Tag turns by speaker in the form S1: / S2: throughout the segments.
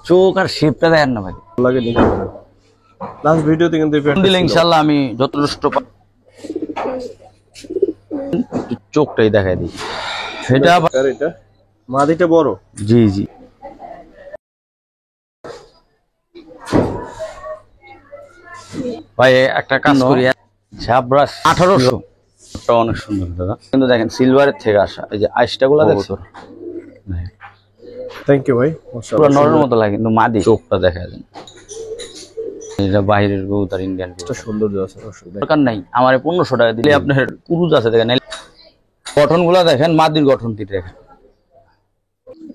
S1: চোখ আর শেপটা দেখেন না ভাই,
S2: লাগে নিতে পারেন। লাস্ট ভিডিওতে কিন্তু এই পেয়ারটা
S1: দিলে
S2: ছিল।
S1: ইনশাআল্লাহ আমি যথেষ্ট চোখটাই দেখাই দিই। সেটা
S2: এটা মাদিটা বড়।
S1: জি জি ভাই, একটা কাজ করি, ছাব্রাস 1800, অনেক সুন্দর দাদা, কিন্তু দেখেন সিলভারের থেকে আসা এই যে আইসটা গুলা দেখছো,
S2: থ্যাংক ইউ ভাই,
S1: পুরো
S2: মাশাআল্লাহ
S1: নরের মতো লাগে, কিন্তু মাদি চোখটা দেখা যায়। এটা বাইরের কবুতর, ইন্ডিয়ান কবুতর,
S2: সুন্দর আছে
S1: দরকার নাই আমার 1500 টাকা দিলে আপনার কুরুজ আছে দেখেন, গঠন গুলা দেখেন, মাদির গঠনটি দেখেন।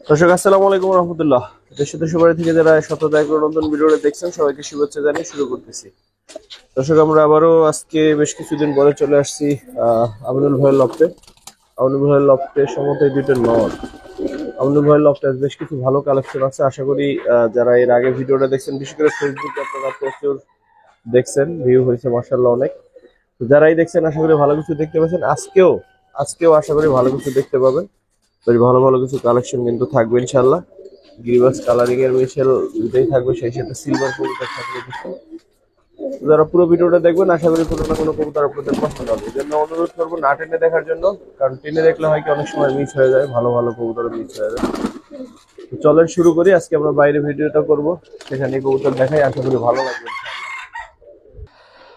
S2: দর্শক আসসালামু আলাইকুম রাহমাতুল্লাহ। দেশে দেশের বাইরে থেকে যারা শততা এক নতুন ভিডিওটা দেখছেন সবাইকে শুভেচ্ছা জানিয়ে শুরু করতেছি। দর্শক আমরা আবারও আজকে বেশ কিছুদিন পরে চলে আসছি আমিনুল ভাইয়ের লফটে। আমিনুল ভাইয়ের লফটে সম্ভবত এই দুইটা নর। আমিনুল ভাইয়ের লফটে বেশ কিছু ভালো কালেকশন আছে, আশা করি যারা এর আগে ভিডিওটা দেখছেন, বিশেষ করে ফেসবুকে আপনারা প্রচুর দেখছেন, ভিউ হয়েছে মাশাআল্লাহ অনেক। তো যারাই দেখছেন আশা করি ভালো কিছু দেখতে পাচ্ছেন। আজকেও আশা করি ভালো কিছু দেখতে পাবেন। বেশ ভালো ভালো কিছু কালেকশন কিন্তু থাকবে ইনশাআল্লাহ। গিরিবাস কালারিং এর মিশেল দুটোই থাকবে, সেই সাথে সিলভার কবুতর থাকবে কিছু। যারা পুরো ভিডিওটা দেখবেন আশা করি কোনো না কোনো কবুতর আপনাদের পছন্দ হবে। এই জন্য অনুরোধ করবো না টেনে দেখার জন্য, কারণ টেনে দেখলে হয় কি অনেক সময় মিস হয়ে যায়, ভালো ভালো কবুতর মিস হয়ে যায়। তো চলেন শুরু করি। আজকে আমরা বাইরে ভিডিওটা করব, সেখানে কবুতর দেখাই, আশা করি ভালো লাগবে।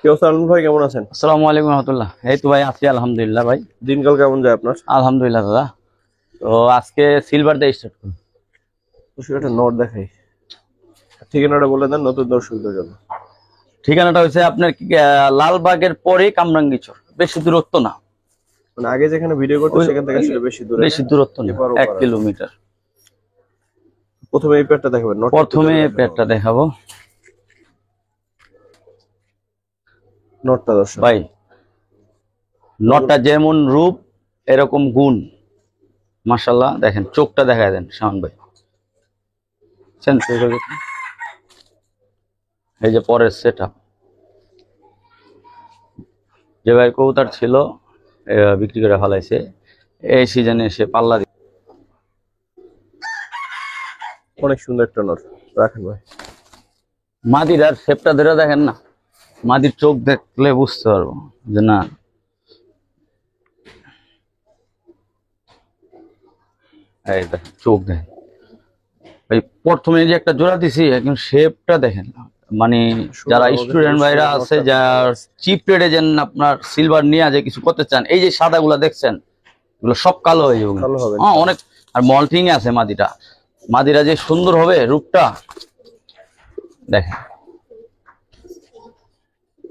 S2: কেউ সালমান ভাই কেমন আছেন?
S1: আসসালামু আলাইকুম রাহমাতুল্লাহ। এই তো ভাই আছি আলহামদুলিল্লাহ। ভাই
S2: দিনকাল কেমন যায় আপনার?
S1: আলহামদুলিল্লাহ দাদা। তো আজকে সিলভার দিয়ে স্টার্ট করুন।
S2: একটা নোট দেখাই, ঠিকানাটা বলে দেন নতুন দর্শকদের জন্য।
S1: ঠিকানাটা হচ্ছে আপনার লালবাগের পরে কামরাঙ্গীচর, বেশি দূরত্ব না,
S2: মানে আগে যেখানে ভিডিও করতে সেখান থেকে আসলে বেশি
S1: দূরত্ব না, 1 কিলোমিটার।
S2: প্রথমে এই পেয়ারটা দেখাবেন?
S1: প্রথমে পেয়ারটা দেখাবো
S2: নটটা দর্শক
S1: ভাই। নটটা যেমন রূপ এরকম গুণ, মাশাআল্লাহ। দেখেন চোখটা দেখায় দেন শাওন ভাই, এই যে পরের সেটআপ, যে ভাই কবুতর ছিল বিক্রি করে ফেলাইছে, এই সিজনে এসে পাল্লা দিয়ে।
S2: অনেক সুন্দর একটা নট, রাখেন ভাই।
S1: মাদির আর শেপটা ধরে দেখেন না, মাদির চোখ দেখলে বুঝতে পারবো যে না, এই দেখেন চোখ দেখেন ভাই। প্রথমে যে একটা জোড়া দিছি, এখন শেপটা দেখেন, মানে যারা স্টুডেন্ট ভাইরা আছে, যার চিপ রেটে যেন আপনার সিলভার নিয়ে যে কিছু করতে চান, এই যে সাদা গুলা দেখছেন এগুলো সব কালো হয়ে যাবে অনেক। আর মল্টিং আছে মাদিরা যে সুন্দর হবে রূপটা দেখেন।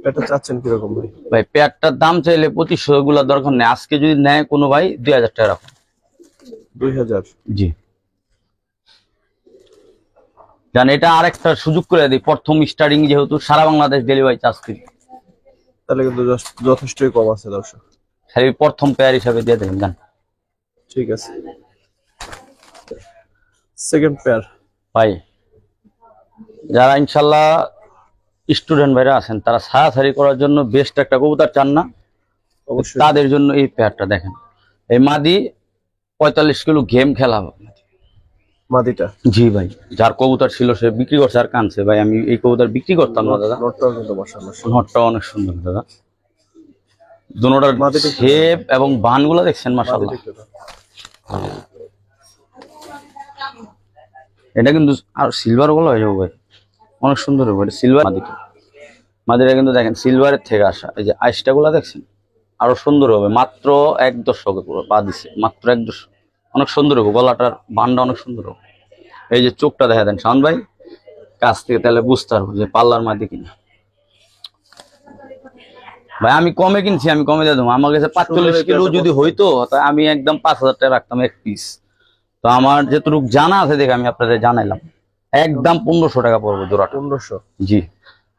S2: এটা চাচ্ছেন কিরকম ভাই?
S1: ভাই পেয়ারটার দাম চাইলে 2500, এগুলা দরকার নেই। আজকে যদি নেয় কোনো ভাই 2000 টাকা রাখুন।
S2: 2000?
S1: জি জান, এটা আরেকটা সুযোগ করে দিই, প্রথম স্টার্টিং যেহেতু সারা বাংলাদেশ ডেলিভারি চার্জ ফ্রি,
S2: তাহলে কিন্তু যথেষ্টই কম আছে দর্শক।
S1: খালি প্রথম পেয়ার হিসাবে দিয়ে দেবেন জান।
S2: ঠিক আছে, সেকেন্ড পেয়ার
S1: ভাই যারা ইনশাল্লাহ স্টুডেন্ট ভাইরা আছেন, তারা ছাড়াছাড়ি করার জন্য বেস্ট একটা কবুতর চান না,
S2: অবশ্যই
S1: তাদের জন্য এই পেয়ারটা দেখেন। এই মাদি 45 কিলো গেম খেলা
S2: মাদিটা।
S1: জি ভাই, যার কবুতর ছিল সে বিক্রি করছে আর কানছে ভাই। আমি এই কবুতর বিক্রি করতাম না দাদা।
S2: নটটাও কিন্তু মাশাআল্লাহ,
S1: নটটা অনেক সুন্দর দাদা, দুটোটার শেপ এবং বানগুলো দেখছেন মাশাআল্লাহ। এটা কিন্তু আর সিলভার গুলো হয়ে যাবে ভাই, অনেক সুন্দর হবে এটা সিলভার। মাদিটা কিন্তু দেখেন সিলভারের থেকে আসা, এই যে আইসটা গুলা দেখছেন আরো সুন্দর হবে। মাত্র 1 দশকে পুরো পা দিছে, মাত্র 1 দশক, অনেক সুন্দর হবে। গলাটার বানটা অনেক সুন্দর হবে। এই যে চোখটা দেখা দেন শাওন ভাই কাছ থেকে, তাহলে বুঝতে পারবো যে পাল্লার মাদি কিনা। ভাই আমি কমে কিনছি, আমি কমে দিয়ে দেবো। আমার কাছে 45 কিলো যদি হইতো তাই আমি একদম 5000 টাকা রাখতাম এক পিস। তো আমার যেটুকু জানা আছে দেখে আমি আপনাদের জানাইলাম, একদম 1500 টাকা পড়বো জোড়াটা।
S2: 1500?
S1: জি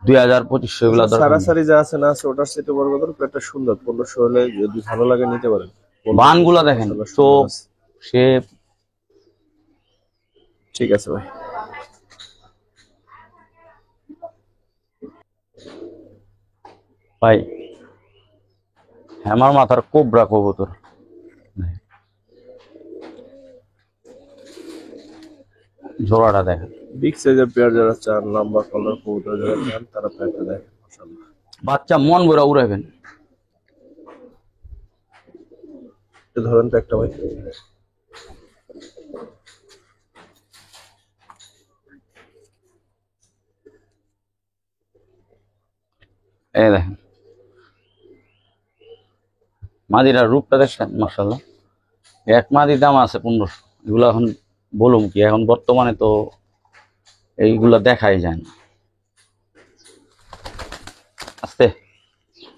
S1: 2000-2500 এগুলো
S2: সারাসারি যা আছে না আছে ওটার সাথে বড় কথা পেটটা সুন্দর। 1500 হলে যদি ভালো লাগে নিতে পারেন।
S1: বানগুলা দেখেন, চোখ শেপ।
S2: ঠিক আছে ভাই।
S1: ভাই আমার মাথার কোবরা কবুতর, জোড়াটা দেখেন
S2: বিগ সাইজের পেয়ার যারা চান, লম্বা কালার কবুতর যারা চান, তারা পেয়ারটা দেখেন মাশাআল্লাহ।
S1: বাচ্চা মন ভরা উড়াবেন।
S2: একটু ধরেন তো একটা ভাই।
S1: এই দেখেন মাদিরার রূপটা দেখছেন মাশাআল্লাহ। এক মাদির দাম আছে 1500। এগুলো এখন বলুম কি, এখন বর্তমানে তো এইগুলা দেখাই যায় না। আস্তে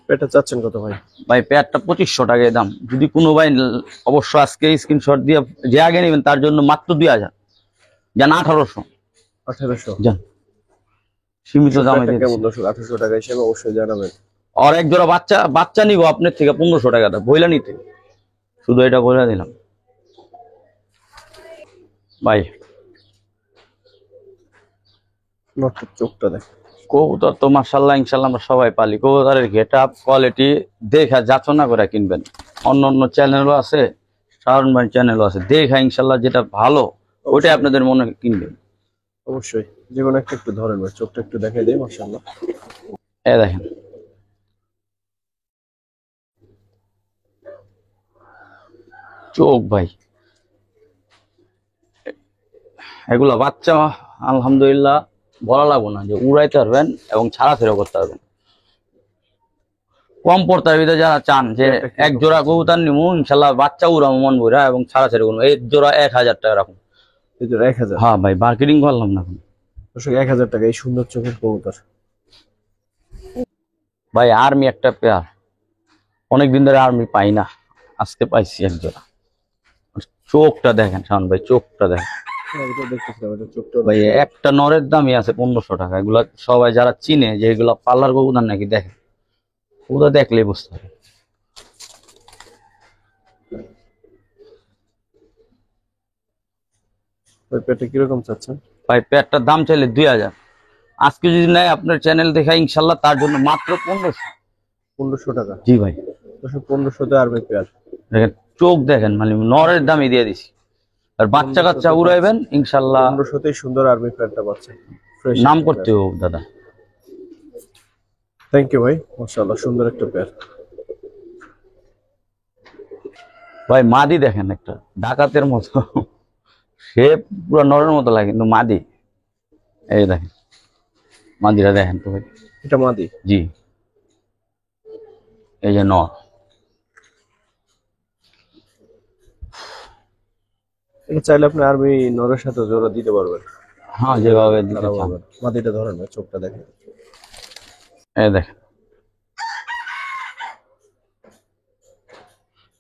S2: পেয়ারটা চাচ্ছেন কত ভাই?
S1: ভাই পেয়ারটা 2500 টাকায় দাম। যদি কোনো ভাই অবশ্য আজকে স্ক্রিনশট দিয়ে যে আগে নেবেন তার জন্য মাত্র 2000, যান 1800,
S2: 1800।
S1: যান সীমিত দামে দিয়ে
S2: কেমন
S1: দিচ্ছি।
S2: দর্শক? 1800 টাকা হিসেবে অবশ্যই জানাবেন।
S1: আর এক জোড়া বাচ্চা বাচ্চা নিব আপনার থেকে 1500 টাকাটা বইলা নিতে, শুধু এটা বলে দিলাম ভাই।
S2: নটটার চোখটা দেখ।
S1: কবুতর তো মাশাআল্লাহ ইনশাআল্লাহ আমরা সবাই পালি। কবুতরের গেট আপ কোয়ালিটি দেখা যাচনা করে কিনবেন। অন্য অন্য চ্যানেলও আছে, শাওন ভাই চ্যানেলও আছে, দেখা ইনশাআল্লাহ যেটা ভালো ওইটাই আপনাদের মনে কিনবেন।
S2: অবশ্যই যে কোনো একটা একটু ধরেন ভাই, চোখটা একটু দেখাই দেয় মাশাআল্লাহ।
S1: এই দেখেন চোখ ভাই, এগুলা বাচ্চা আলহামদুলিল্লাহ বলা লাগবো না যে উড়াইতে পারবেন এবং ছাড়াছাড়া করতে পারবেন। কম পড়তার ভিতরে যারা চান যে এক জোড়া কবুতর নিমু ইনশাল্লাহ বাচ্চা উড়াবো মন ভরা এবং ছাড়াছাড়ি করবো, এই জোড়া 1000 টাকা রাখুন।
S2: এই যে 1000।
S1: হ্যাঁ ভাই মার্কেটিং করলাম না এখন।
S2: দর্শক 1000 টাকা এই সুন্দর চোখের কবুতর।
S1: ভাই আর্মি একটা পেয়ার, অনেকদিন ধরে আর্মি পাই না, আজকে পাইছি এক জোড়া। চোখটা দেখেন শাওন ভাই, চোখটা দেখেন
S2: এটা দেখতেছিলাম, এটা চোখটা
S1: ভাই। একটা নরের দামই আছে 1500 টাকা। এগুলা সবাই যারা চিনে যে এগুলা পার্লার কবুতর নাকি দেখে, ওটা দেখলেই বুঝতে হবে।
S2: ওই পেটে কিরকম চাচ্ছেন
S1: ভাই পেয়ারটার দাম চাইলে 2000, আজকে যদি নেয় আপনার চ্যানেল দেখা ইনশাল্লাহ তার জন্য মাত্র 1500।
S2: 1500 টাকা?
S1: জি ভাই
S2: দর্শক 1500 তে আরবি পেয়ার
S1: দেখেন, চোখ দেখেন, মানে নরের দামই দিয়ে দিছি। আর বাচ্চা কাচ্চা উড়াইবেন ইনশাল্লাহ।
S2: 1500 তেই সুন্দর আরবি পেয়ারটা পাচ্ছেন।
S1: নাম করতে হোক দাদা।
S2: থ্যাংক ইউ ভাই, মাশাআল্লাহ সুন্দর একটা পেয়ার।
S1: ভাই মাদি দেখেন একটা ডাকাতের মতো, সে পুরো নরের মতো লাগে কিন্তু মাদি। এই দেখেন মাদিরা দেখেন তো ভাই।
S2: এটা মাদি?
S1: জি এই যে নর।
S2: এটা চাইলে আপনি আরবি নরের সাথে জোড়া দিতে পারবেন।
S1: হ্যাঁ যেভাবে দিতে
S2: খারাপ
S1: চান।
S2: হবে না। মাদিটা ধরেন ভাই, চোখটা দেখেন।
S1: এই দেখেন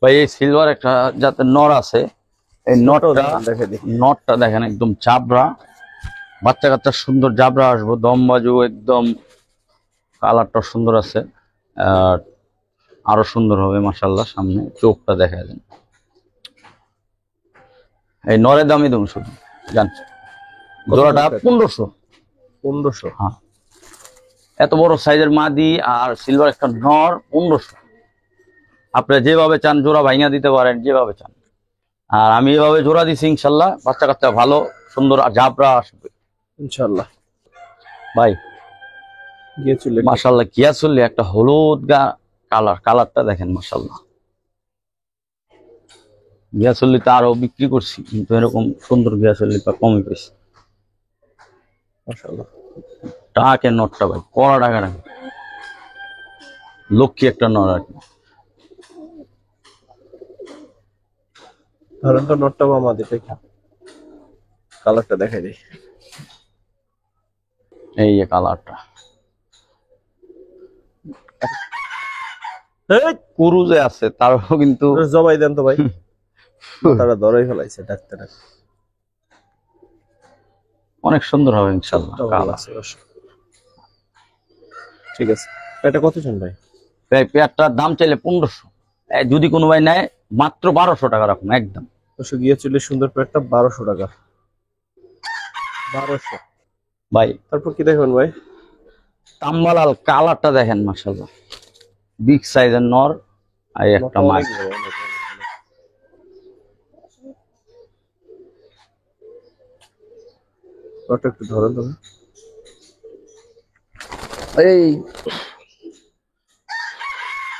S1: ভাই, এই সিলভার একটা যাতে নর আছে, এই নটটা
S2: দেখে দিই।
S1: নটটা দেখেন একদম চাবড়া, বাচ্চা কাচ্চা সুন্দর জাবরা আসবো, দম বাজু একদম, কালারটা সুন্দর আছে। আর আরো সুন্দর হবে মাশাআল্লাহ। সামনে চোখটা দেখা যায়। এই নরের দামই দেবো শুধু, জান জোড়াটা 1500।
S2: 1500?
S1: হ্যাঁ এত বড় সাইজের মাদি আর সিলভার একটা নর 1500। আপনি যেভাবে চান জোড়া ভাঙা দিতে পারেন, যেভাবে চান। আর আমি এভাবে জোড়া দিছি ইনশাল্লাহ, বাচ্চা কাচ্চা ভালো সুন্দর আর জাবরা আসবে
S2: ইনশাআল্লাহ।
S1: ভাই
S2: গিয়েছিল
S1: মাশাআল্লাহ কিয়া চললে একটা হলুদ কালারটা দেখেন মাশাআল্লাহ। গিয়া চল্লি তো আরো বিক্রি করছি, কিন্তু এরকম সুন্দর গিয়া চল্লি কমই পেয়েছি।
S2: মাশাআল্লাহ।
S1: টাকে নটটা ভাই কড়া টাকা রাখে, লক্ষ্মী একটা নট আর কি।
S2: ধরেন তো নটটা বা মাদিটা কি, কালারটা দেখাই দিই।
S1: এই যে কালারটা কুরুজে আছে, তারও কিন্তু
S2: জবাই দেন তো ভাই, তারা ধরেই ফেলাইছে ডাক্তার।
S1: অনেক সুন্দর হবে ইনশাল্লাহ।
S2: ঠিক আছে, এটা কত চান ভাই?
S1: ভাই পেয়ারটার দাম চাইলে 1500, যদি কোনো ভাই নেয় মাত্র 1200 টাকা রাখুন একদম।
S2: গিয়েছিল সুন্দর পেয়ারটা 1200 টাকা। 1200
S1: ভাই
S2: তারপর কি দেখবেন ভাই?
S1: তাম্বালাল কালারটা দেখেন মাশাআল্লাহ, বিগ সাইজের নর আর একটা মাছ।
S2: নটটা একটু ধরেন তুমি। এই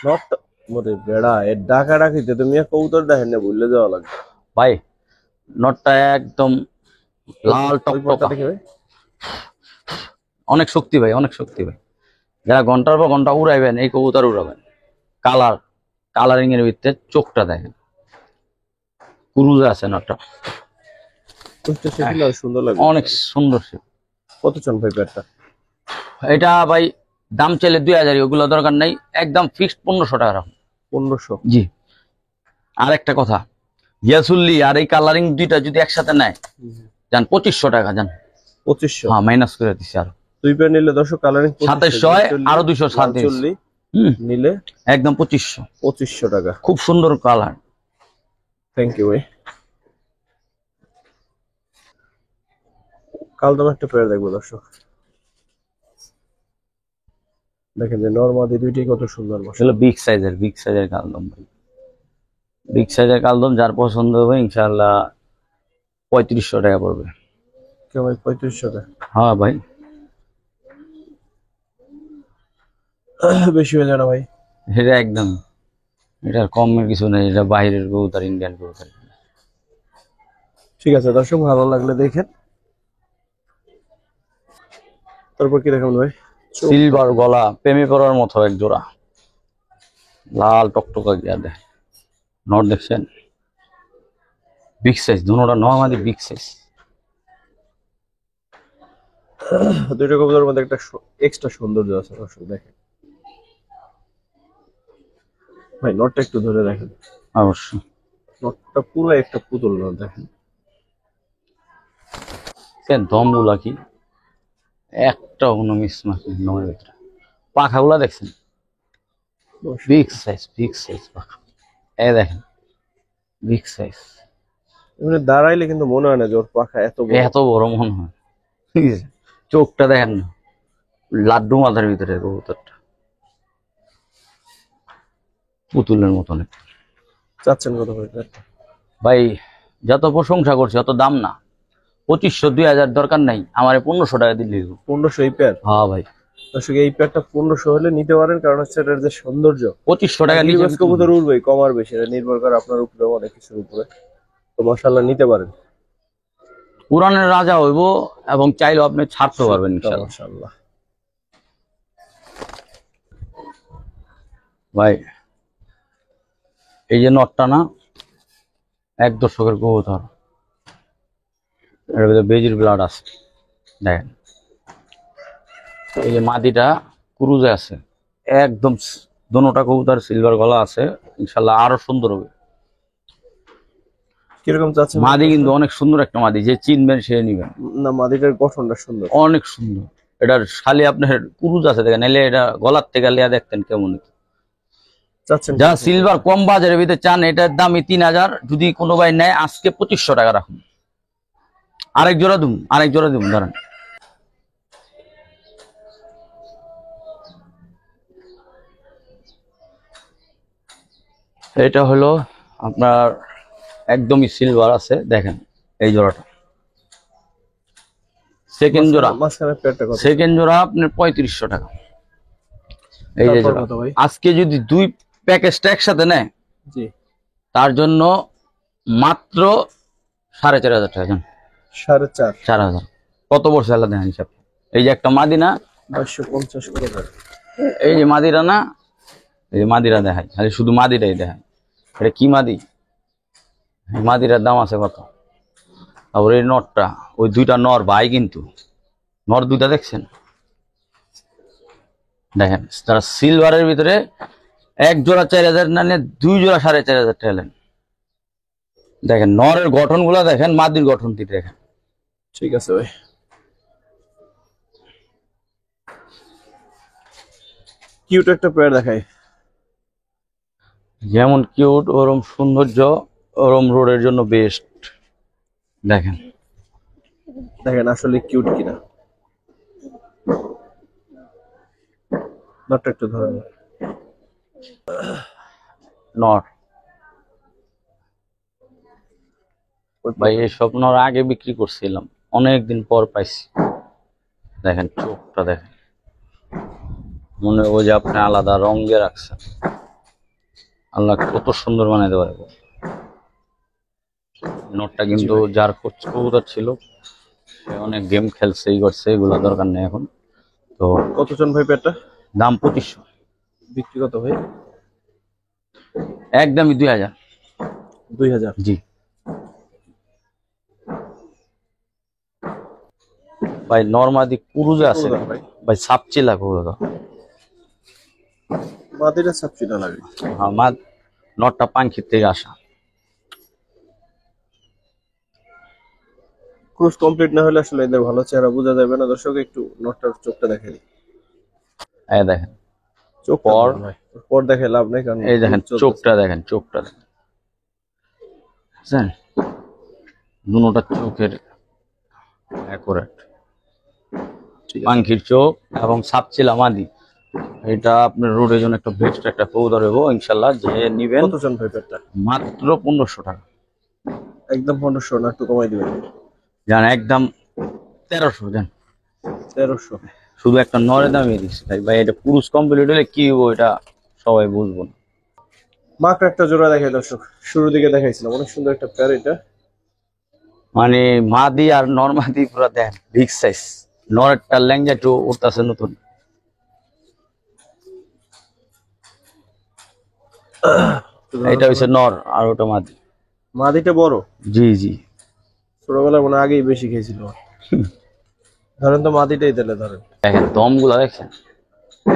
S2: নটটা মোরে বেড়া এর ডাকা ডাকিতে তুমি এক কবুতর দেখেন না, ভুলে যাওয়া লাগবে
S1: ভাই নটটা একদম লাল
S2: ওই পটটা
S1: টকটকা,
S2: দেখে ভাই।
S1: অনেক শক্তি ভাই, অনেক শক্তি ভাই। যারা ঘন্টার পর ঘন্টা উড়াইবেন এই কবুতর উড়াবেন। কালারিং এর ভিতরে চোখটা দেখেন, কুরুজে আছে নটটা,
S2: ওইটা সেদিন আর সুন্দর লাগবে।
S1: অনেক সুন্দর সে।
S2: কত চান ভাই পেয়ারটা?
S1: এটা ভাই দাম চাইলে 2000, ওগুলো দরকার নাই, একদম ফিক্সড 1500 টাকা রাখুন।
S2: 1500?
S1: জি। আর একটা কথা, গিয়াসুল্লি আর এই কালারিং দুইটা যদি একসাথে নেয় যান 2500 টাকা যান।
S2: 2500?
S1: হ্যাঁ মাইনাস করে দিচ্ছি আরো।
S2: দুই পেয়ার নিলে দর্শক কালারিং
S1: 2700 হয়, আরো 200 ছাড় দিয়েছি।
S2: 40 নিলে
S1: একদম 2500।
S2: 2500 টাকা।
S1: খুব সুন্দর কালার।
S2: থ্যাংক ইউ ভাই। কালদম একটা পেয়ার দেখবো দর্শক, দেখেন যে নরমাদি দুইটাই কত সুন্দর বসে।
S1: আসলে বিগ সাইজের কালদম ভাই, বিগ সাইজের কালদম যার পছন্দ হবে ইনশাআল্লাহ 3500 টাকা পড়বে।
S2: কে ভাই 3500 টাকা?
S1: হ্যাঁ ভাই
S2: বেশি হয়ে যায় না ভাই?
S1: এটা একদম, এটার কমের কিছু নেই, এটা বাইরের কবুতর, ইন্ডিয়ান কবুতর।
S2: ঠিক আছে দর্শক, ভালো লাগলে দেখেন। তারপর কি দেখাবেন ভাই?
S1: সিলভার গলা, প্রেমে পড়ার মতো এক জোড়া লাল টকটকা গিয়া দেখ, নট দেখছেন, বিগ সাইজ দুটোটা, নর্মালি বিগ সাইজ।
S2: দুইটা কবুতরের মধ্যে একটা এক্সট্রা সৌন্দর্য আছে দর্শক, দেখেন ভাই নটটা একটু ধরে দেখেন।
S1: অবশ্যই
S2: নটটা পুরো একটা পুতুল নট, দেখেন
S1: দমগুলা কি একটা কোনো মিসমাচ নেই নমের ভিতরে। পাখাগুলা দেখছেন, বিগ সাইজ পাখা, এই দেখেন বিগ সাইজ।
S2: এমনি দাঁড়াইলে কিন্তু মনে হয় না যে ওর পাখা এত বড়।
S1: এত বড় মনে হয়, ঠিক আছে। চোখটা দেখেন না, লাড্ডু মাথার ভিতরে কবুতরটা, পুতুলের মতন।
S2: চাচ্ছেন কত করে পেয়ারটা?
S1: ভাই যত প্রশংসা করছে অত দাম না, 2500 2000 দরকার নাই, আমার 1500 টাকা দিলে।
S2: 1500 এই পেয়ার?
S1: হ্যাঁ ভাই
S2: দর্শক এই পেয়ারটা 1500 হলে নিতে পারেন, কারণ হচ্ছে এটার যে সৌন্দর্য।
S1: 2500 টাকা নিচে
S2: গিরিবাজ কবুতর উড়বে কম আর বেশি, এটা নির্ভর করে আপনার উপরে, অনেক কিছুর উপরে। তো মাশাআল্লাহ নিতে পারেন,
S1: উড়ানের রাজা হইব, এবং চাইলেও আপনি ছাড়তে পারবেন ইনশাআল্লাহ।
S2: মাশাআল্লাহ।
S1: ভাই এই যে নটটা না, এক দর্শকের কবুতর, এর ভিতরে বেজির ব্লাড আছে দেখেন। এই যে মাদিটা ক্রুজে আছে একদম, দোনোটা কবুতর সিলভার গলা আছে, ইনশাআল্লাহ আরো সুন্দর হবে।
S2: কিরকম চাচ্ছেন?
S1: মাদি কিন্তু অনেক সুন্দর একটা মাদি, যে চিনবেন সে নিবেন।
S2: না, মাদিটার গঠনটা সুন্দর,
S1: অনেক সুন্দর। এটার খালি আপনার কুরুজ আছে দেখেন, এলে এটা গলার থেকে লিয়া দেখতেন কেমন।
S2: চাচ্ছেন
S1: যা সিলভার কম বাজারের ভিতরে চান, এটার দামই 3000, যদি কোনো ভাই নেয় আজকে 2500 টাকা রাখুন। আরেক জোড়া দিন ধরেন। এটা হলো আপনার একদমই সিলভার আছে দেখেন, এই জোড়াটা সেকেন্ড জোড়া।
S2: মাঝখানে পেয়ারটা কত?
S1: সেকেন্ড জোড়া আপনার 3500 টাকা। এই যে জোড়া, আজকে যদি দুই প্যাকেজটা একসাথে নেয়
S2: জি
S1: তার জন্য মাত্র 4500 টাকা। 4000 কত বছর আলাদা দেন হিসাব। এই যে একটা মাদিনা
S2: 250 করে,
S1: এই যে মাদিরা না, এই যে মাদিরা দেখায়, খালি শুধু মাদিরাই দেখায়। এটা কি মাদি, মাদিরার দাম আছে কত। তারপরে এই নরটা, ওই দুইটা নর ভাই, কিন্তু নর দুইটা দেখছেন দেখেন, তারা সিলভারের ভিতরে এক জোড়া 4000 না নিয়ে 2 জোড়া 4500 টাকা নেন। দেখেন নরের গঠন গুলা দেখেন, মাদির গঠন দেখেন।
S2: ঠিক আছে ভাই। কিউট একটা পেয়ার দেখাই,
S1: যেমন কিউট ওরম সৌন্দর্য, ওরম রোডের জন্য বেস্ট। দেখেন
S2: আসলে কিউট কিনা। নটটা একটু ধরেন
S1: নর। ভাই এই সব নর আগে বিক্রি করছিলাম, অনেকদিন পর পাইছি। দেখেন চোখটা দেখেন, মনে হয় যে আপনি আলাদা রং দিয়ে রাখছেন। আল্লাহ কত সুন্দর বানাইতে পারে। নটটা কিন্তু যার কবুতর ছিল সে অনেক গেম খেলছে, ই করছে, এগুলো দরকার নেই এখন। তো
S2: কতজন ভাই পেয়ারটা?
S1: দাম 2500।
S2: বিক্রি কত ভাই?
S1: একদমই 2000।
S2: 2000?
S1: জি ভাই। নর্মাদি কুরুজে আছে ভাই, সাপচিলা কবুতর।
S2: মাদিটা সাপচিলা লাগে।
S1: হ্যাঁ, নটটা পাঙ্খির থেকে আসা।
S2: ক্রুজ কমপ্লিট না হলে আসলে এদের ভালো চেহারা বোঝা যাবে না। দর্শক একটু নটটার চোখটা দেখে দিই।
S1: এই দেখেন
S2: চোখ পর দেখে লাভ নেই, কারণ
S1: এই দেখেন চোখটা দেখেন, চোখটা দেখেন, বুঝছেন? দুটোটা চোখের অ্যাকুরেট, পাঙ্খির চোখ এবং সাপচিলা মাদি। এটা আপনার রোডের জন্য একটা বেস্ট একটা কবুতর হবো ইনশাল্লাহ। যে নিবেন।
S2: কতজন ভাই পেয়ারটা?
S1: মাত্র 1500 টাকা।
S2: একদম 1500 না একটু কমাই দিবেন?
S1: জান একদম 1300 জান।
S2: 1300?
S1: শুধু একটা নরে দামিয়ে দিচ্ছি ভাই। এটা পুরুষ কমপ্লিট হলে কি হবো এটা সবাই বুঝবো না।
S2: মাত্র একটা জোড়া দেখাই দর্শক, শুরুর দিকে দেখাইছিলাম, অনেক সুন্দর একটা পেয়ার এটা।
S1: মানে মাদি আর নরমাদি পুরো দেন বিগ সাইজ। নরেরটা ল্যাংজা একটু উঠতেছে নতুন। এটা হচ্ছে নর আর ওটা মাদি।
S2: মাদিটা বড়?
S1: জি জি।
S2: ছোটবেলায় মনে আগেই বেশি খেয়েছিল। ধরেন তো মাদিটাই দিলে ধরেন।
S1: দেখেন দম গুলা দেখেন,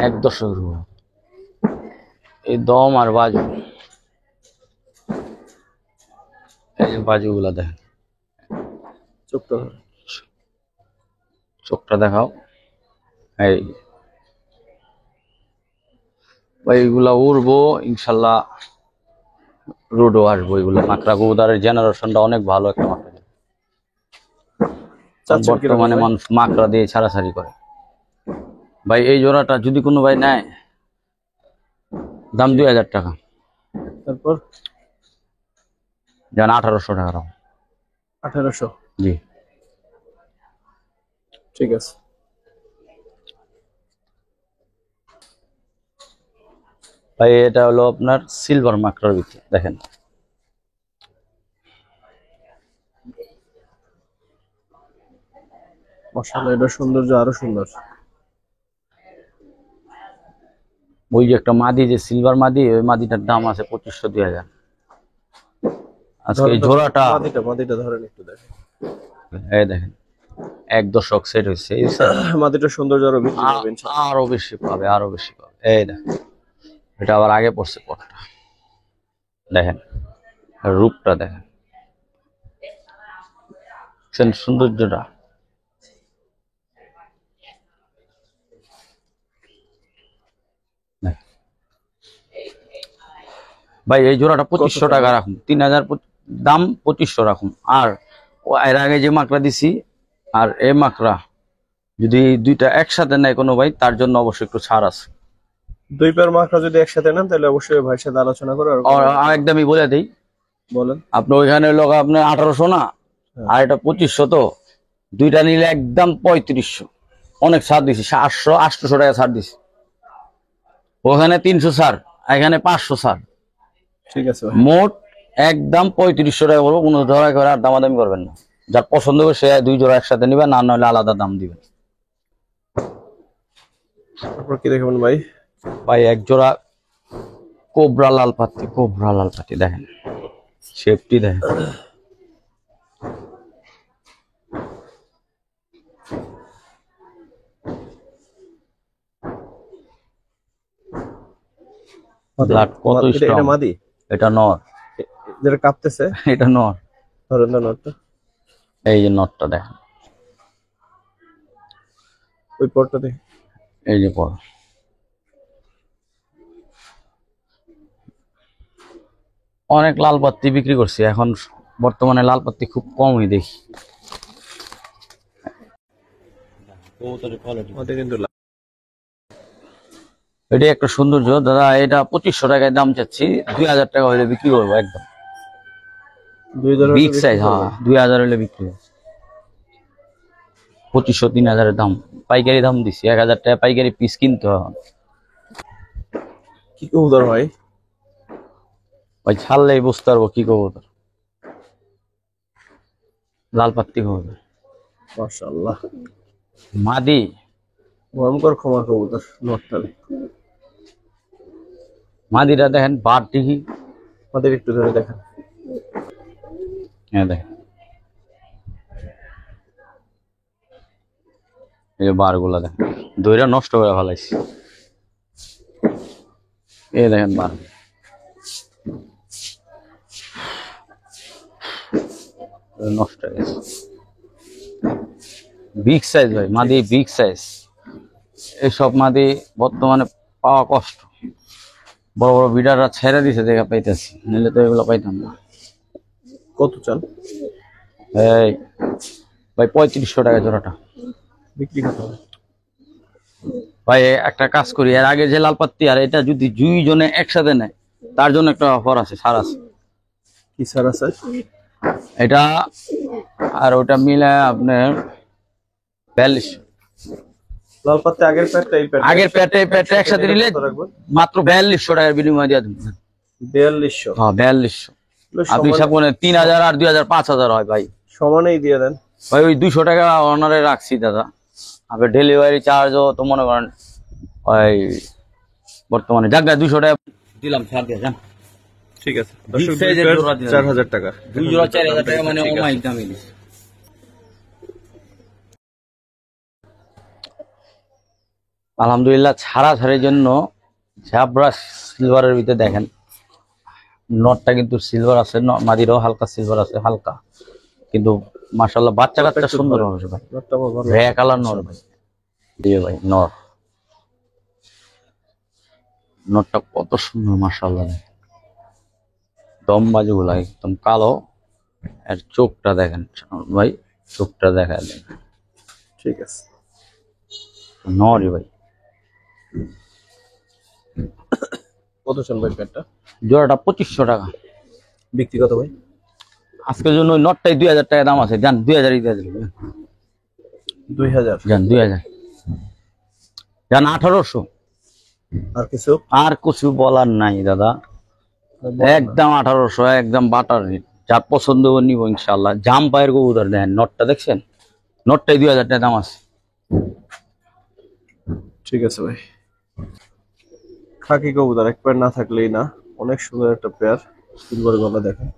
S1: 1 দশক। এই দম আর বাজু, এই যে বাজু গুলা দেখেন।
S2: চোখটা
S1: চোখটা দেখাও। এই ভাই এগুলা উড়বো ইনশাল্লাহ, রোডও আসবো। এগুলো মাকড়া কবুতরের জেনারেশনটা অনেক ভালো একটা মাকড়া। বর্তমানে মানুষ মাকড়া দিয়ে ছাড়াছাড়ি করে ভাই। এই জোড়াটা যদি কোনো ভাই নেয়, দাম 2000 টাকা।
S2: তারপর
S1: যান 1800 টাকা।
S2: 1800?
S1: জি
S2: ঠিক আছে।
S1: ভাই এটা হলো আপনার সিলভার মাকড়ার ভিতরে দেখেন।
S2: মাশাআল্লাহ, এটা সৌন্দর্য আরো সুন্দর।
S1: ওই যে একটা মাদি, যে সিলভার মাদি, ওই মাদিটার দাম আছে 2500 2000। আজকে এই জোড়াটা
S2: মাদিটা ধরেন একটু দেখেন।
S1: এই দেখেন 1 দশক সেট হয়েছে।
S2: মাদিটার সৌন্দর্য আরো বেশি পাবেন,
S1: আরো বেশি পাবে, আরো বেশি পাবে। এই দেখেন এটা আবার আগে পড়ছে পটটা। দেখেন রূপটা দেখেন, সৌন্দর্যটা। ভাই এই জোড়াটা 2500 টাকা রাখুন। 3000 দাম, 2500 রাখুন। আর এর আগে যে মাকড়া দিছি আর এই মাকড়া যদি দুইটা একসাথে নেয় কোনো ভাই, তার জন্য অবশ্যই একটু ছাড় আছে।
S2: দুই পেয়ার মাকড়া যদি একসাথে নেন তাহলে অবশ্যই ভাইয়ের সাথে আলোচনা করে
S1: একদমই বলে দিই।
S2: বলেন।
S1: আপনি ওইখানে লোক আপনার 1800 না, আর এটা 2500। তো দুইটা নিলে একদম 3500। অনেক ছাড় দিছি, 800 টাকা ছাড় দিছি। ওখানে 300 ছাড়, এখানে 500 ছাড়।
S2: ঠিক আছে,
S1: মোট একদম 3500 টাকা বলবো। কোনো ধরা করে আর দামাদামি করবেন না। যার পছন্দ করে সে 2 জোড়া একসাথে নিবেন, না নইলে আলাদা দাম দিবেন।
S2: তারপর কি দেখবেন ভাই?
S1: ভাই এক জোড়া কোবরা লাল পাতি, কোবরা লাল পাতি দেখেন, শেপটি দেখেন। কত
S2: এটা মাদি?
S1: এটা নর,
S2: যেটা কাঁপতেছে
S1: এটা নর।
S2: ধরেন না নরটা,
S1: এই যে নরটা দেখেন,
S2: ওই পরটা দেখেন,
S1: এই যে পর। অনেক লাল পাত্তি বিক্রি করছি, এখন বর্তমানে লাল পাত্তি খুব কমই দেখি। এটা একটা সৌন্দর্য দাদা। এটা 2500 টাকায় দাম চাচ্ছি, 2000 টাকা হলে বিক্রি করবো একদম।
S2: 2000
S1: বিগ সাইজ, হ্যাঁ 2000 হলে বিক্রি হবে। 2500-3000 দাম, পাইকারি দাম দিছি। 1000 টাকা পাইকারি পিস কিনতে হয়
S2: কি কবুতর ভাই?
S1: ভাই। ছাড়লেই বুঝতে পারবো কি কবুতর। লাল পাত্তি কবুতর,
S2: মাশাআল্লাহ,
S1: মাদি।
S2: ভয়ঙ্কর ক্ষমা কবুতর নটটালে।
S1: মাদিরা দেখেন বার টিকি,
S2: আমাদের একটু ধরে দেখেন।
S1: হ্যাঁ দেখেন এই বার গুলা দেখেন, দইরা নষ্ট করে ফেলাইছি। এই দেখেন বার, নষ্ট হয়ে গেছে। বিগ সাইজ ভাই, মাদি বিগ সাইজ। এইসব মাদি বর্তমানে পাওয়া কষ্ট। বড় বড় বিডাররা ছেড়ে দিছে, দেখা পাইতেছি, নিলে তো এগুলো পাইতাম না।
S2: কত চান?
S1: এই ভাই 3500 টাকা জোড়াটা।
S2: বিক্রি কত হবে?
S1: ভাই একটা কাজ করি, এর আগে যে লাল পাত্তি আর এটা যদি 2 জনে একসাথে নেয়, তার জন্য একটা অফার আছে, ছাড় আছে।
S2: কি স্যার আছে?
S1: এটা আর ওটা মিলে আপনার 4200।
S2: লাল পাত্তে আগের প্যাটটা এই প্যাটটা?
S1: আগের প্যাটে এই প্যাটে একসাথে নিলে মাত্র 4200 টাকার বিনিময় দিয়ে দেবেন।
S2: 4200?
S1: হ্যাঁ 4200। আপনি হিসাব করেন 3000 আর 2000 5000 হয় ভাই।
S2: সমানেই দিয়ে দেন
S1: ভাই। ওই 200 টাকা অনারে রাখছি দাদা। আপনার ডেলিভারি চার্জও তো মনে করেন ওই বর্তমানে জায়গা 200 টাকা দিলাম, ছাড় দিয়ে যান।
S2: ঠিক আছে।
S1: Big size এর জোড়া দিলাম।
S2: 4000 টাকা।
S1: 2 জোড়া 4000 টাকা, মানে অমাইক দামই দিছে। আলহামদুলিল্লাহ। ছাড়া ছাড়ের জন্য ঝাবরা সিলভারের ভিতরে দেখেন, নটটা কিন্তু সিলভার আছে, মাদিরও হালকা সিলভার আছে, হালকা, কিন্তু মাশাআল্লাহ বাচ্চা কাচ্চা সুন্দর হবে ভাই।
S2: নটটা আমার ভালো
S1: রে কালার নর ভাই, দিয়ে ভাই নর। নটটা কত সুন্দর মাশাআল্লাহ। দম বাজুগুলা একদম কালো, আর চোখটা দেখেন ভাই, চোখটা দেখা দেন।
S2: ঠিক আছে।
S1: নরই ভাই।
S2: কত চান ভাই প্যাটটা?
S1: জোড়াটা 2500 টাকা।
S2: বিক্রি কত ভাই?
S1: আজকের জন্য ওই নটটাই 2000 টাকা দাম আছে, যান 2000ই দিয়ে দিলাম।
S2: 2000?
S1: যান 2000, যান 1800।
S2: আর কিছু?
S1: আর কিছু বলার নাই দাদা, একদম 1800, একদম বাটার রেট। যার পছন্দ করে নিব ইনশাল্লাহ। জাম পায়ের কবুতর দেখেন, নটটা দেখছেন, নটটাই 2000 টাকা দাম আছে।
S2: ঠিক আছে ভাই। খাকি কবুতর এক পেয়ার না থাকলেই না, অনেক সুন্দর একটা পেয়ার। সিলভার গলা দেখেন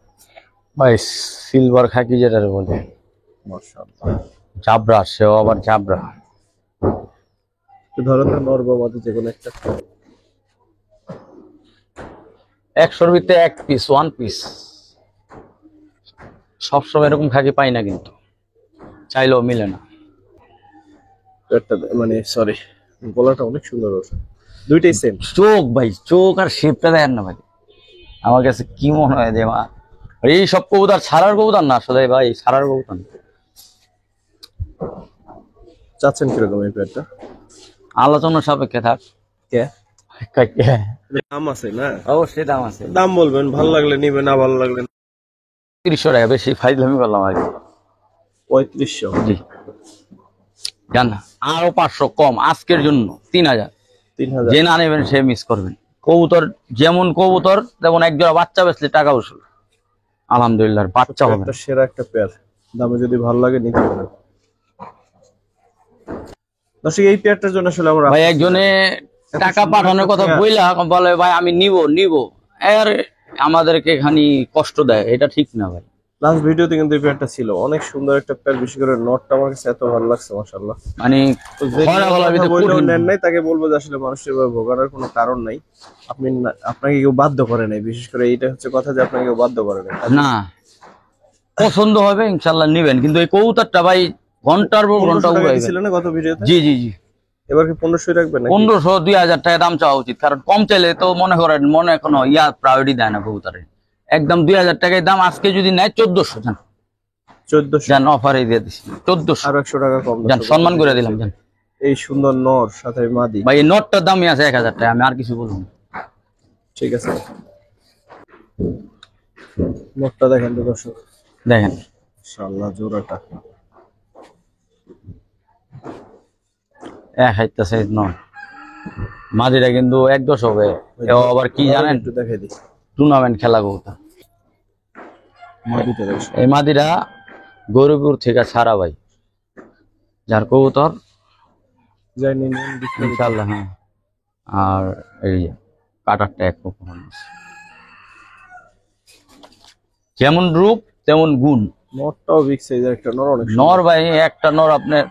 S1: ভাই, সিলভার খাকি যেটা বলে,
S2: মাশাআল্লাহ।
S1: জাবরা, সেও আবার জাবরা।
S2: তো ধরো তো নরবা মাঝে যে কোনো একটা।
S1: 100-র ভিতরে 1 পিস, 1 পিস। সবসময় এরকম খাকি পাই না, কিন্তু চাইলেও মিলে না।
S2: পেয়ারটা মানে সরি, গলাটা অনেক সুন্দর ওর। দুইটাই সেম।
S1: চোখ ভাই, চোখ আর শেপটা দেখেন না ভাই, আমার কাছে কি মনে হয় যে মা এই সব কবুতর ছাড়ার কবুতর না আসলে ভাই, ছাড়ার কবুতর না।
S2: চাচ্ছেন কিরকম এই পেয়ারটা?
S1: আলোচনা সাপেক্ষে থাক।
S2: কে
S1: কে
S2: দাম আছে না?
S1: অবশ্যই দাম আছে।
S2: দাম বলবেন, ভালো লাগলে নিবেন, না ভালো লাগলে
S1: 300 টাকা বেশি ফাইজলামি করলাম আর কি।
S2: 3500?
S1: জি জান, আরো 500 কম আজকের জন্য 3000।
S2: 3000?
S1: যে না নেবেন সে মিস করবেন। কবুতর যেমন কবুতর তেমন, এক জোড়া বাচ্চা বেচলে টাকা উসুল। আলহামদুলিল্লাহ বাচ্চা হবে।
S2: একটা সেরা একটা পেয়ার, দামে যদি ভালো লাগে নিতে পারেন। দর্শক এই পেয়ারটার জন্য আসলে আমরা
S1: ভাই একজনে টাকা পাঠানোর কথা বইলা বলে ভাই আমি নিব, আর আমাদেরকে এখানে কষ্ট দেয়, এটা ঠিক না ভাই।
S2: লাস্ট ভিডিওতে কিন্তু এই পেয়ারটা ছিল, অনেক সুন্দর একটা পেয়ার, বিশেষ করে নটটা আমার কাছে এত ভালো লাগছে মাশাআল্লাহ।
S1: মানে
S2: নেন নাই তাকে বলবো যে আসলে মানুষের ভোগানোর কোনো কারণ নাই। আপনাকে কেউ বাধ্য করে নাই, বিশেষ করে এইটা হচ্ছে কথা যে আপনাকে কেউ বাধ্য করে নাই।
S1: না, পছন্দ হবে ইনশাল্লাহ নিবেন, কিন্তু এই কবুতরটা ভাই ঘন্টার পর ঘন্টা উড়াইবে।
S2: ছিল না গত ভিডিওতে?
S1: জি জি জি।
S2: এবার কি 1500 রাখবেন নাকি?
S1: 1500-2000 টাকা দাম চাওয়া উচিত, কারণ কম চাইলে তো মনে করেন মনে কোনো প্রায়োরিটি দেয় না কবুতরে। একদম 2000 টাকায় দাম, আজকে যদি নেয় 1400 যান।
S2: 1400?
S1: যান অফারে দিয়ে দিচ্ছি 1400।
S2: আর 100 টাকা কম
S1: যান, সম্মান করে দিলাম যান।
S2: এই সুন্দর নর সাথে মাদি
S1: ভাই এই নটটার দামই আছে 1000 টাকা, আমি আর কিছু বলবো না।
S2: ঠিক আছে। নটটা দেখেন তো দর্শক,
S1: দেখেন
S2: মাশাআল্লাহ জোড়াটা।
S1: হাইটটা সাইজ নয়, মাদিটা কিন্তু 1-10 হবে। এও আবার কি জানেন,
S2: একটু দেখাই দিই
S1: টুর্নামেন্ট খেলা কবুতর।
S2: মাদিটা দেখো।
S1: এই মাদিরা গৌরীপুর থেকে ছাড়া ভাই, যার কবুতর
S2: যাই নিন বিক্রি করে।
S1: ইনশাল্লাহ। হ্যাঁ, আর এই কাটারটা এক পারফরমেন্স, যেমন রূপ তেমন গুণ।
S2: নটটাও বিগ সাইজের একটা নর, অনেক সুন্দর।
S1: নর ভাই, একটা নর আপনার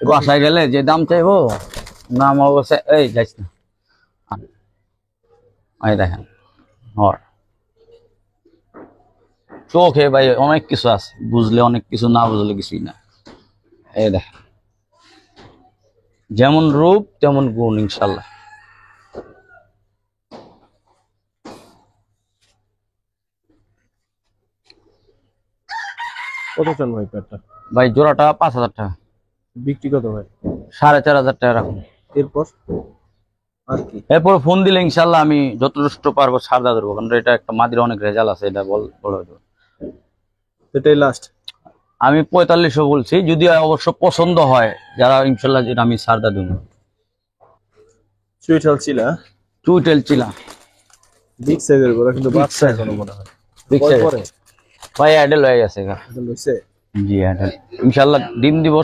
S1: বাসায় গেলে যে দাম চাইবো, নাম অবশ্যই এই যাইস না। এই দেখেন নর, চোখে ভাই অনেক কিছু আছে, বুঝলে অনেক কিছু, না বুঝলে কিছুই না। এই দেখেন, যেমন রূপ তেমন গুণ ইনশাল্লাহ।
S2: কত চান ভাই পেয়ারটা?
S1: ভাই জোড়াটা 5,000 টাকা,
S2: বিক্রি কত ভাই?
S1: 4,500 টাকা রাখুন।
S2: এরপর আর কি?
S1: এরপর ফোন দিলে ইনশাল্লাহ আমি যথেষ্ট পারবো ছাড় দিয়ে দেবো, কারণ এটা একটা মাদির অনেক রেজাল্ট আছে, এটা বলে দেবো।
S2: এটাই লাস্ট?
S1: আমি 4500 বলছি, যদি অবশ্য পছন্দ হয় যারা, ইনশাল্লাহ যেটা আমি ছাড় দিয়ে দেবো।
S2: সুইটাল ছিল
S1: চুইটেল চিলা,
S2: বিগ সাইজের বড়, কিন্তু
S1: Big
S2: বাচ্চা
S1: size।
S2: এখনো মনে হয়।
S1: Big
S2: পরে
S1: size।
S2: পরে
S1: ভাই অ্যাডেল হয়ে গেছে গা।
S2: এখন হইছে।
S1: জি অ্যাডেল, ইনশাল্লাহ ডিম দিব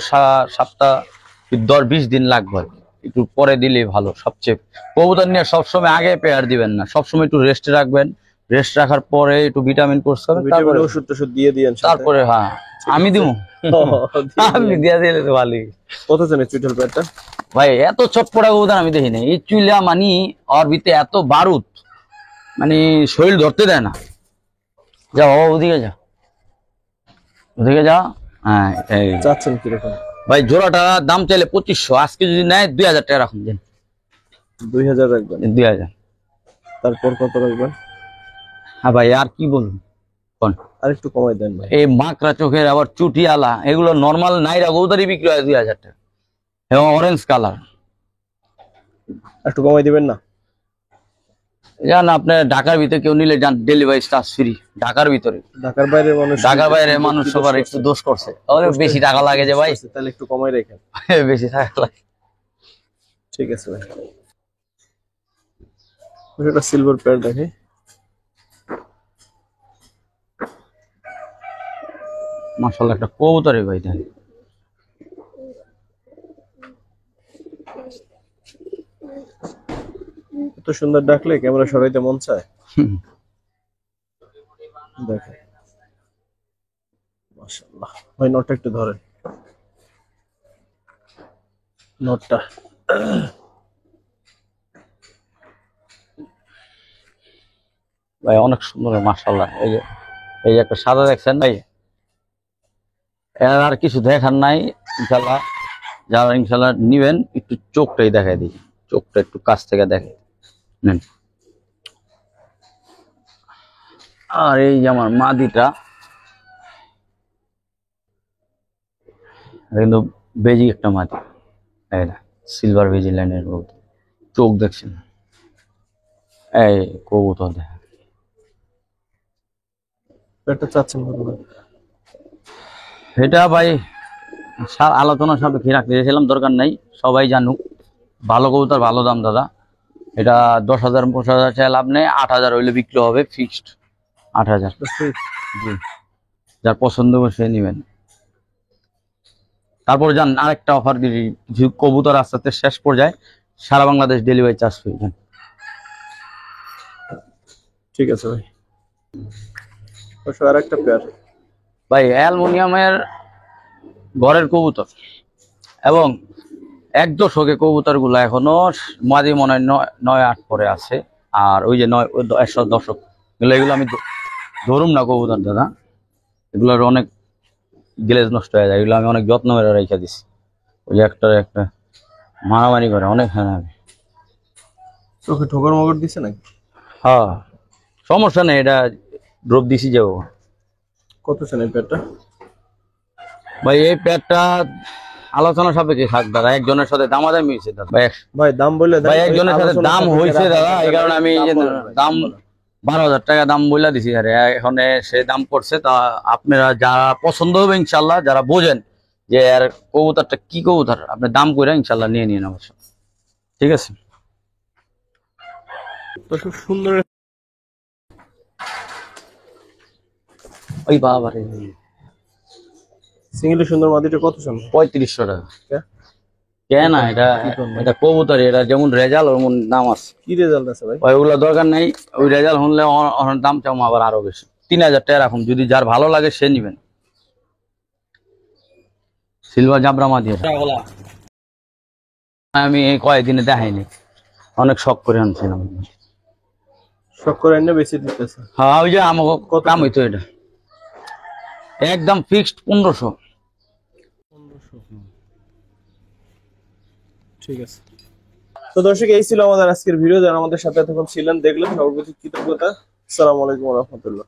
S1: সপ্তাহ 10-20 দিন লাগবে, একটু পরে দিলেই ভালো। সবচেয়ে কবুতর নিয়ে সবসময় আগে পেয়ার দিবেন না, সবসময় একটু রেস্টে রাখবেন, রেস্ট রাখার পরে একটু ভিটামিন কোর্স করবেন, তারপরে
S2: ভিটামিন ওষুধ টষুধ দিয়ে দিয়েন সাথে।
S1: তারপরে হ্যাঁ আমি দিব। আপনি দিয়া দিলে তো ভালোই।
S2: কত জানে চুইটাল পেয়ারটা?
S1: ভাই এত চটপটা কবুতর আমি দেখি না, এই চুইলা মানি ওর ভিতরে এত বারুদ, মানে শরীর ধরতে দেয় না। যা বাবা ওদিকে যা, ওদিকে যা। হ্যাঁ এই
S2: চাচ্ছেন কিরকম?
S1: ভাই জোড়াটা দাম চাইলে 2500, আজকে যদি নেয় 2000 টাকা রাখুন, দেন
S2: 2000 রাখবেন।
S1: 2000।
S2: তারপর কত রাখবেন?
S1: হ্যাঁ ভাই আর কি বলুন, কোন
S2: আর একটু কমাই দেন ভাই।
S1: এই মাকড়া চোখের আবার চুটিয়ালা, এগুলো নর্মাল নাইরা গৌদারি বিক্রি হয় 2000 টাকা, এবং অরেঞ্জ কালার।
S2: একটু কমাই দিবেন না?
S1: জান আপনার ঢাকার ভিতরে কেউ নিলে যান, ডেলিভারি চার্জ ফ্রি। ঢাকার ভিতরে,
S2: ঢাকার বাইরের মানুষ,
S1: ঢাকার বাইরে মানুষ সবার একটু দোষ করছে, তাহলে বেশি টাকা লাগে যে ভাই,
S2: তাহলে একটু কমাই রাখেন।
S1: বেশি টাকা লাগে।
S2: ঠিক আছে ভাই। একটা সিলভার পেয়ার দেখে,
S1: মাশাআল্লাহ একটা কবুতরে ভাই দেন।
S2: এত সুন্দর ডাকলে ক্যামেরা সরাইতে মন চায়। দেখে মাশাআল্লাহ ভাই, নটটা একটু ধরেন, নটটা।
S1: ভাই অনেক সুন্দর মাশাআল্লাহ। এই যে একটা সাদা দেখছেন ভাই, এর আর কিছু দেখার নাই। ইনশাল্লাহ যারা ইনশাল্লাহ নিবেন, একটু চোখটাই দেখাই দিই, চোখটা একটু কাছ থেকে দেখে নেন। আর এই যে আমার মাদিটা, কিন্তু বেজি একটা মাদি, সিলভার বেজি লাইনের কবুতর, চোখ দেখছেন, এই কবুতর দেখা।
S2: পেয়ারটা চাচ্ছেন কত ভাই?
S1: এটা ভাই আলোচনার সাপেক্ষে রাখতে চেয়েছিলাম, দরকার নাই, সবাই জানুক। ভালো কবুতর ভালো দাম দাদা। এটা 10,000 15,000 চাই লাভ নেই, 8,000 হইলে বিক্রি হবে, ফিক্সড 8,000। জি, যার পছন্দ হবে সে নেবেন। তারপর যান আরেকটা অফার দিই, কিছু কবুতর আস্তে আস্তে শেষ পর্যায়ে সারা বাংলাদেশ ডেলিভারি চার্জ হয়ে যান।
S2: ঠিক আছে ভাই। আর একটা পেয়ার
S1: ভাই অ্যালুমিনিয়ামের ঘরের কবুতর, এবং 1-2 কবুতর গুলা এখনো মাঝে মনে হয় 9-8 পরে আছে। আর ওই যে 9-10 এগুলো আমি ধরুম না কবুতর দাদা, এগুলোর অনেক গ্লেজ নষ্ট হয়ে যায়, এগুলো আমি অনেক যত্ন করে রেখে দিছি। ওই যে একটা মারামারি করে অনেক। হ্যাঁ
S2: চোখে ঠোকর মগর দিছে নাকি?
S1: হ্যাঁ সমস্যা নেই, এটা ড্রপ দিছি যাবো।
S2: কত চান এই পেয়ারটা?
S1: ভাই এই প্যাডটা আলোচনা সাপেক্ষে থাক দাদা, একজনের সাথে দামাদামি হয়েছে দাদা।
S2: ভাই দাম বললে
S1: ভাই একজনের সাথে দাম হয়েছে দাদা, এই কারণে আমি দাম 12,000 টাকা দাম বলে দিছি। আরে এখন সে দাম করছে, তা আপনারা যারা পছন্দ হবে ইনশাল্লাহ, যারা বোঝেন যে আর কবুতরটা কি কবুতর, আপনি দাম করে ইনশাল্লাহ নিয়ে নিন অবশ্য। ঠিক আছে,
S2: দর্শক সুন্দর
S1: ওই বাবা রে,
S2: সিঙ্গেল সুন্দর মাদিটা কত চান?
S1: 3500 টাকা।
S2: কে?
S1: কেন না, এটা এটা কবুতর, এটা যেমন রেজাল্ট ওর দাম আছে।
S2: কি রেজাল্ট আছে ভাই?
S1: ওইগুলো দরকার নেই, ওই রেজাল্ট শুনলে ওর দাম চাও আবার আরো বেশি। 3000 টাকা রাখুন, যদি যার ভালো লাগে সে নিবেন। সিলভার জাবরা মাদি এটা। আমি এই কয়েকদিনে দেখাইনি, অনেক শখ করে আনছিলাম।
S2: শখ করে এনে বেশি দিতেছে।
S1: হ্যাঁ, ওই যে আমাকে কাম হইতো এটা, একদম ফিক্সড 1500।
S2: ঠিক আছে। তো দর্শক এই ছিল আমাদের আজকের ভিডিও। যারা আমাদের সাথে এতক্ষণ ছিলেন দেখলেন, সবার প্রতি কৃতজ্ঞতা। আসসালামু আলাইকুম রহমতুল্লাহ।